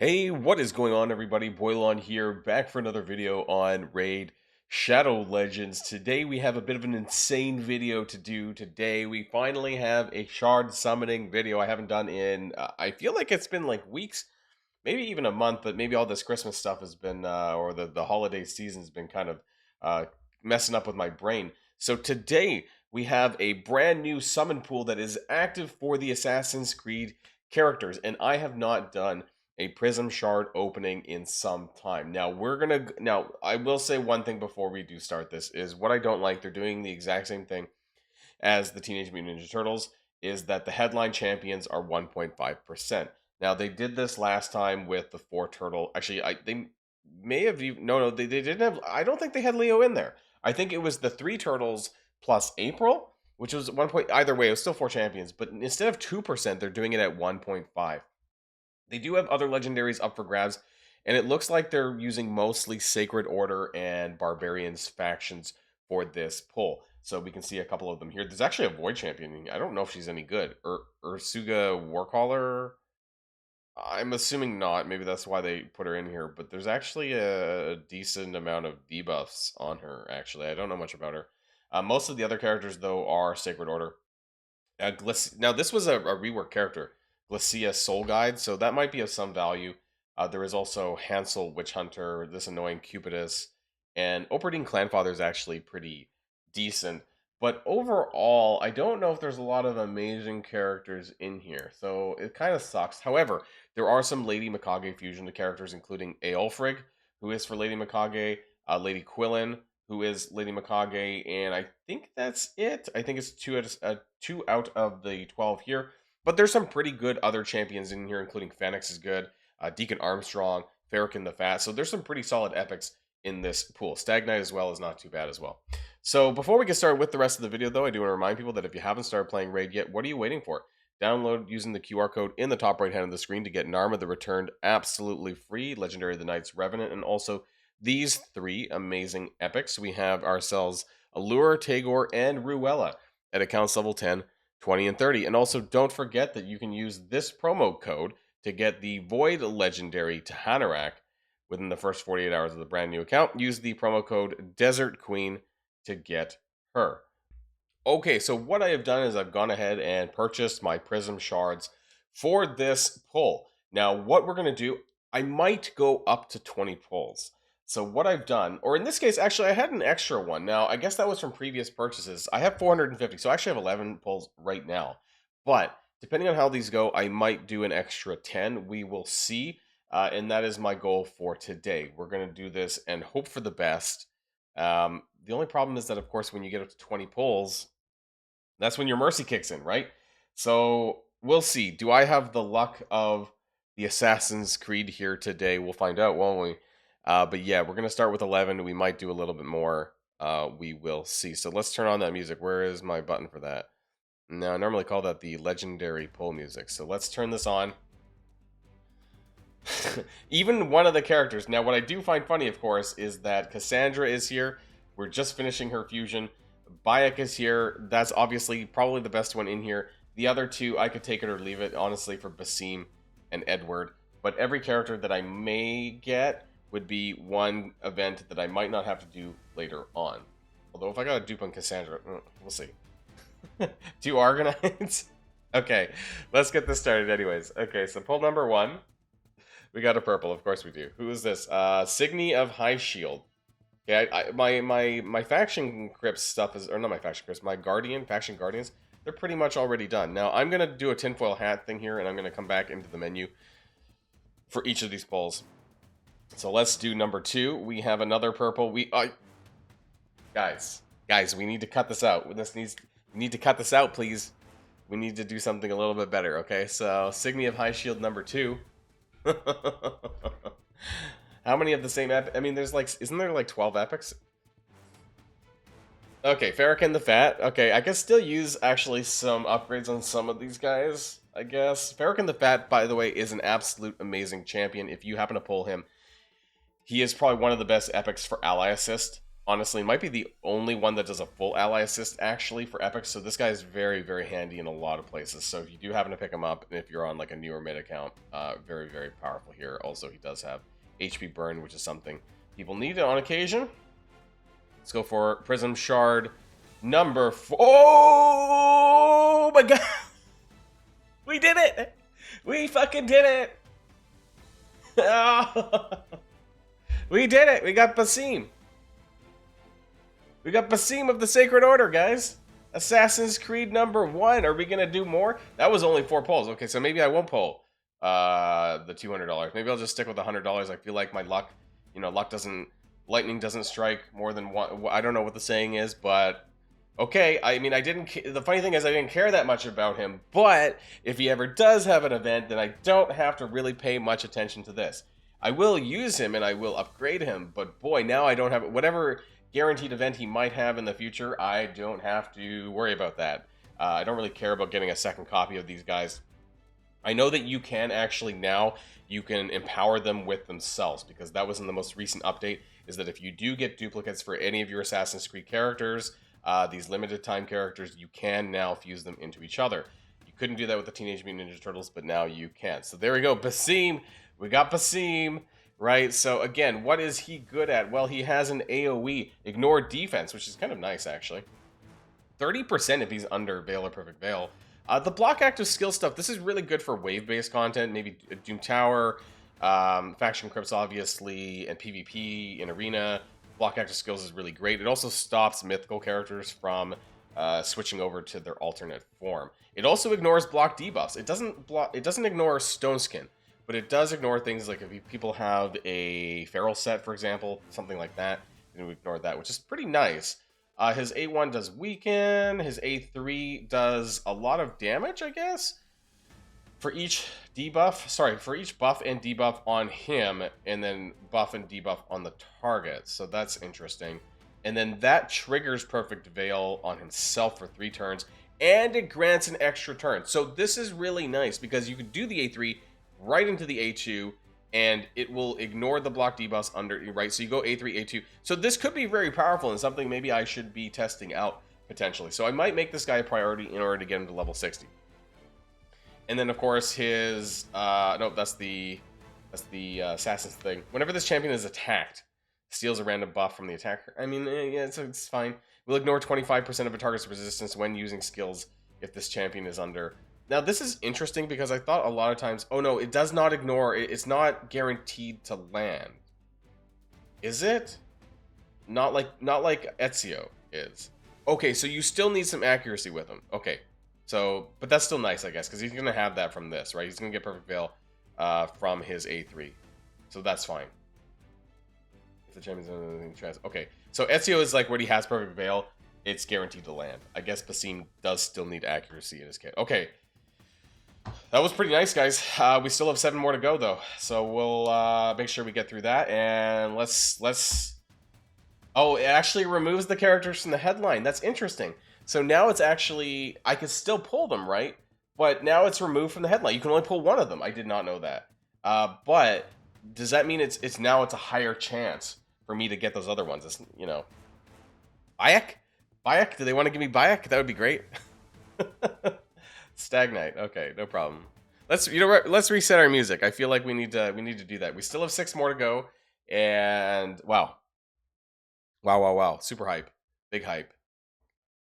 Hey, what is going on, everybody? Boilon here, back for another video on Raid Shadow Legends. Today we have a bit of an insane video to do. Today we finally have a shard summoning video I haven't done in, I feel like it's been like weeks, maybe even a month, but maybe all this Christmas stuff has been, or the holiday season has been kind of uh, messing up with my brain. So today we have a brand new summon pool that is active for the Assassin's Creed characters, and I have not done a Prism shard opening in some time. Now I will say one thing before we do start this is what I don't like. They're doing the exact same thing as the Teenage Mutant Ninja Turtles, is that the headline champions are 1.5%. Now they did this last time with the four turtle. Actually, they may have even no, they didn't have. I don't think they had Leo in there. I think it was the three turtles plus April, which was 1 point. Either way, it was still four champions, but instead of 2%, they're doing it at 1.5. They do have other legendaries up for grabs, and it looks like they're using mostly Sacred Order and Barbarians factions for this pull. So we can see a couple of them here. There's actually a Void Champion. I don't know if she's any good. Ursuga Warcaller? I'm assuming not. Maybe that's why they put her in here. But there's actually a decent amount of debuffs on her, actually. I don't know much about her. Most of the other characters, though, are Sacred Order. Now, this was a rework character, Glacia Soul Guide, so that might be of some value. There is also Hansel Witch Hunter, this annoying Cupidus, and Opardin Clanfather is actually pretty decent. But overall, I don't know if there's a lot of amazing characters in here, so it kind of sucks. However, there are some Lady Mikage fusion characters, including Aelfric, who is for Lady Mikage, Lady Quillen, who is Lady Mikage, and I think that's it. I think it's two out of the 12 here. But there's some pretty good other champions in here, including Fenix is good, Deacon Armstrong, Farrakhan the Fat. So there's some pretty solid epics in this pool. Stag Knight as well is not too bad as well. So before we get started with the rest of the video, though, I do want to remind people that if you haven't started playing Raid yet, what are you waiting for? Download using the QR code in the top right hand of the screen to get Narma the Returned absolutely free, Legendary of the Knights Revenant, and also these three amazing epics. We have ourselves Allure, Tagore, and Ruella at accounts level 10, 20, and 30. And also don't forget that you can use this promo code to get the Void Legendary to Hanorak within the first 48 hours of the brand new account. Use the promo code Desert Queen to get her. Okay, so what I have done is I've gone ahead and purchased my Prism shards for this pull. Now, what we're going to do, I might go up to 20 pulls. So what I've done, or in this case, actually, I had an extra one. Now, I guess that was from previous purchases. I have 450, so I actually have 11 pulls right now. But depending on how these go, I might do an extra 10. We will see, and that is my goal for today. We're going to do this and hope for the best. The only problem is that, of course, when you get up to 20 pulls, that's when your mercy kicks in, right? So we'll see. Do I have the luck of the Assassin's Creed here today? We'll find out, won't we? But yeah, we're going to start with 11. We might do a little bit more. We will see. So let's turn on that music. Where is my button for that? Now, I normally call that the legendary pull music. So let's turn this on. Even one of the characters. Now, what I do find funny, of course, is that Cassandra is here. We're just finishing her fusion. Bayek is here. That's obviously probably the best one in here. The other two, I could take it or leave it, honestly, for Basim and Edward. But every character that I may get would be one event that I might not have to do later on. Although if I got a dupe on Cassandra, we'll see. 2 Argonauts? Okay, let's get this started anyways. Okay, so pull number 1. We got a purple, of course we do. Who is this? Signy of High Shield. Okay, my faction crypts stuff is, or not my faction crypts, my faction guardians, they're pretty much already done. Now, I'm going to do a tinfoil hat thing here, and I'm going to come back into the menu for each of these pulls. So let's do number 2. We have another purple. Guys, we need to cut this out. We need to cut this out, please. We need to do something a little bit better, okay? So, Signy of High Shield number 2. How many of the same epic? I mean, there's like, isn't there like 12 epics? Okay, Farrakhan the Fat. Okay, I can still use actually some upgrades on some of these guys, I guess. Farrakhan the Fat, by the way, is an absolute amazing champion. If you happen to pull him, he is probably one of the best epics for ally assist. Honestly, might be the only one that does a full ally assist actually for epics. So this guy is very, very handy in a lot of places. So if you do happen to pick him up, and if you're on like a newer mid account, very, very powerful here. Also, he does have HP burn, which is something people need on occasion. Let's go for Prism Shard number 4. Oh my god! We did it! We fucking did it! We did it! We got Basim. We got Basim of the Sacred Order, guys. Assassin's Creed number 1. Are we gonna do more? That was only 4 pulls. Okay, so maybe I won't pull the $200. Maybe I'll just stick with the $100. I feel like my luck, lightning doesn't strike more than one. I don't know what the saying is, but okay. I mean, the funny thing is I didn't care that much about him, but if he ever does have an event, then I don't have to really pay much attention to this. I will use him and I will upgrade him, but boy, now I don't have whatever guaranteed event he might have in the future. I don't have to worry about that. I don't really care about getting a second copy of these guys. I know that you can actually now, you can empower them with themselves, because that was in the most recent update, is that if you do get duplicates for any of your Assassin's Creed characters, these limited time characters, you can now fuse them into each other. You couldn't do that with the Teenage Mutant Ninja Turtles, but now you can. So there we go, Basim. We got Basim. Right, so again, what is he good at? Well, he has an AoE, ignore defense, which is kind of nice, actually. 30% if he's under Veil or Perfect Veil. The block active skill stuff, this is really good for wave-based content, maybe Doom Tower, Faction Crypts, obviously, and PvP in Arena. Block active skills is really great. It also stops mythical characters from switching over to their alternate form. It also ignores block debuffs. It doesn't ignore Stone Skin. But it does ignore things like if people have a feral set, for example, something like that, and we ignore that, which is pretty nice. His A1 does weaken. His A3 does a lot of damage, I guess, for each for each buff and debuff on him, and then buff and debuff on the target. So that's interesting. And then that triggers Perfect Veil on himself for 3 turns, and it grants an extra turn. So this is really nice because you could do the A3 right into the A2, and it will ignore the block debuffs under, right? So you go A3, A2. So this could be very powerful and something maybe I should be testing out potentially. So I might make this guy a priority in order to get him to level 60. And then, of course, his... no, that's the Assassin's thing. Whenever this champion is attacked, steals a random buff from the attacker. I mean, yeah, it's fine. We'll ignore 25% of a target's resistance when using skills if this champion is under... Now, this is interesting because I thought a lot of times... Oh, no, it does not ignore... It's not guaranteed to land. Is it? Not like Ezio is. Okay, so you still need some accuracy with him. Okay, so... But that's still nice, I guess, because he's going to have that from this, right? He's going to get Perfect Veil from his A3. So that's fine. If the champion's... Okay, so Ezio is like when he has Perfect Veil, it's guaranteed to land. I guess Basim does still need accuracy in his kit. Okay. That was pretty nice, guys. We still have 7 more to go, though. So we'll make sure we get through that. And let's... Oh, it actually removes the characters from the headline. That's interesting. So now it's actually... I can still pull them, right? But now it's removed from the headline. You can only pull one of them. I did not know that. But does that mean it's a higher chance for me to get those other ones? It's, you know... Bayek? Bayek? Do they want to give me Bayek? That would be great. Stagnite. Okay, no problem. Let's reset our music. I feel like we need to do that. We still have 6 more to go, and wow, super hype, big hype.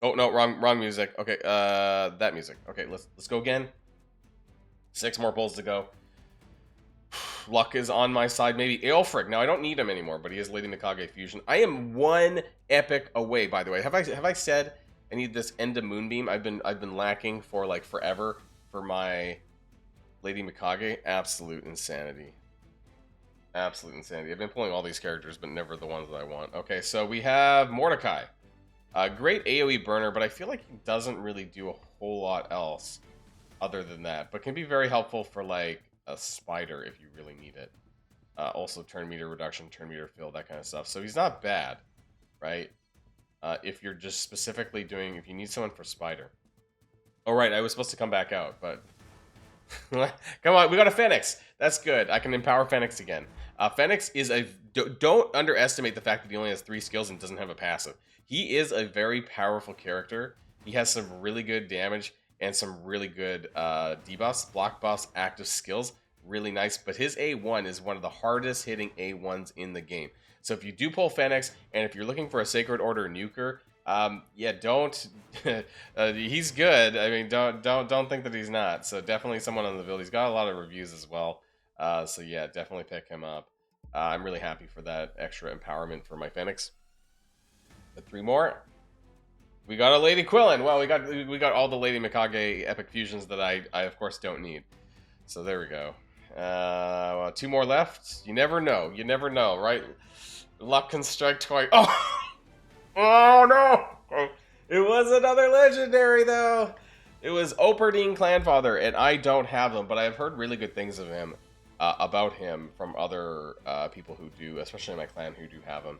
Oh no, wrong music. Okay, that music. Okay, let's go again. 6 more pulls to go. Luck is on my side. Maybe Aelfric. Now I don't need him anymore, but he is Lady Mikage fusion. I am 1 epic away. By the way, have I said I need this End of Moonbeam? I've been lacking for like forever for my Lady Mikage. Absolute insanity. Absolute insanity. I've been pulling all these characters, but never the ones that I want. Okay, so we have Mordecai. Great AoE burner, but I feel like he doesn't really do a whole lot else other than that. But can be very helpful for like a spider if you really need it. Also turn meter reduction, turn meter fill, that kind of stuff. So he's not bad, right? If you're just specifically doing, if you need someone for spider. Oh, right, I was supposed to come back out, but... Come on, we got a Fenix. That's good. I can empower Fenix again. Fenix is a don't underestimate the fact that he only has 3 skills and doesn't have a passive. He is a very powerful character. He has some really good damage and some really good debuffs, block buffs, active skills. Really nice, but his A1 is one of the hardest hitting A1s in the game. So if you do pull Fenix, and if you're looking for a Sacred Order nuker, yeah, don't. He's good. I mean, don't think that he's not. So definitely someone on the build. He's got a lot of reviews as well. So yeah, definitely pick him up. I'm really happy for that extra empowerment for my Fenix. But 3 more. We got a Lady Quillen. Well, we got all the Lady Mikage epic fusions that I of course don't need. So there we go. Well, 2 more left. You never know. You never know, right? Luck can strike twice. Oh, oh no! It was another legendary though. It was Opardin Clanfather, and I don't have him, but I've heard really good things of him, about him from other people who do, especially in my clan who do have him,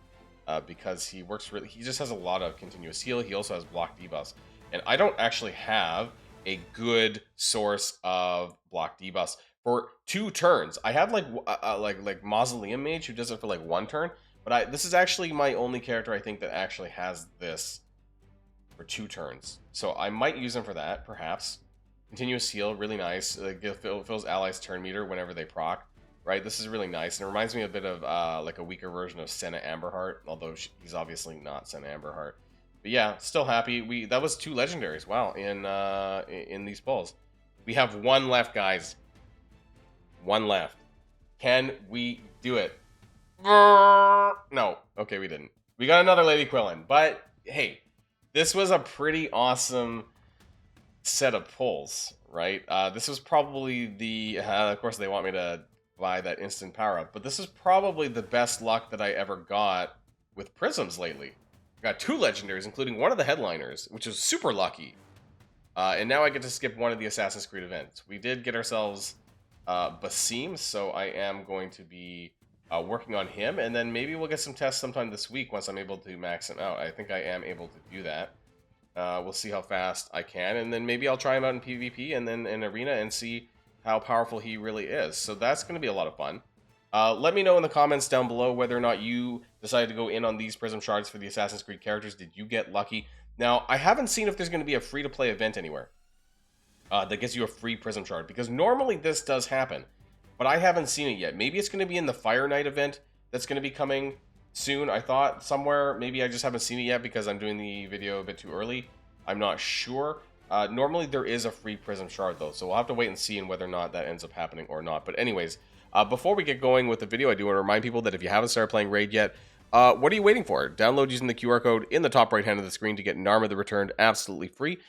because he works really. He just has a lot of continuous heal. He also has block debuffs, and I don't actually have a good source of block debuffs for 2 turns. I have like Mausoleum Mage who does it for like 1 turn, but this is actually my only character I think that actually has this for 2 turns. So I might use him for that, perhaps. Continuous heal, really nice. Fills allies turn meter whenever they proc. Right, this is really nice, and it reminds me a bit of like a weaker version of Senna Amberheart, although he's obviously not Senna Amberheart. But yeah, still happy. That was 2 legendaries. Wow, in these pulls, we have 1 left, guys. 1 left. Can we do it? No. Okay, we didn't. We got another Lady Quillen, but hey, this was a pretty awesome set of pulls, right? This was probably the. Of course, they want me to buy that instant power up, but this is probably the best luck that I ever got with Prisms lately. I got 2 legendaries, including one of the headliners, which is super lucky. And now I get to skip one of the Assassin's Creed events. We did get ourselves Basim, so I am going to be working on him, and then maybe we'll get some tests sometime this week once I'm able to max him out. I think I am able to do that. We'll see how fast I can, and then maybe I'll try him out in PvP and then in Arena and see how powerful he really is. So that's going to be a lot of fun. Let me know in the comments down below whether or not you decided to go in on these Prism shards for the Assassin's Creed characters. Did you get lucky? Now, I haven't seen if there's going to be a free-to-play event anywhere that gives you a free Prism shard, because normally this does happen, but I haven't seen it yet. Maybe it's going to be in the Fire Knight event that's going to be coming soon. I thought somewhere. Maybe I just haven't seen it yet because I'm doing the video a bit too early. I'm not sure. Normally there is a free Prism shard though, so we'll have to wait and see whether or not that ends up happening or not. But anyways, before we get going with the video, I do want to remind people that if you haven't started playing Raid yet, what are you waiting for? Download using the QR code in the top right hand of the screen to get Narma the Returned absolutely free.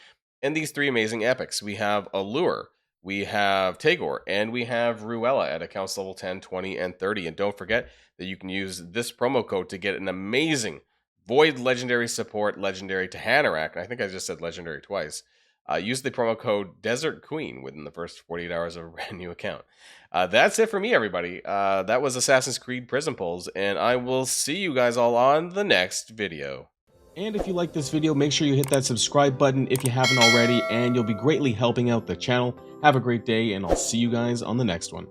And these 3 amazing epics. We have Allure, we have Tagore, and we have Ruella at accounts level 10, 20, and 30. And don't forget that you can use this promo code to get an amazing Void Legendary Support Legendary to Hanorach. I think I just said Legendary twice. Use the promo code Desert Queen within the first 48 hours of a brand new account. That's it for me, everybody. That was Assassin's Creed Prism Pulls, and I will see you guys all on the next video. And if you like this video, make sure you hit that subscribe button if you haven't already, and you'll be greatly helping out the channel. Have a great day, and I'll see you guys on the next one.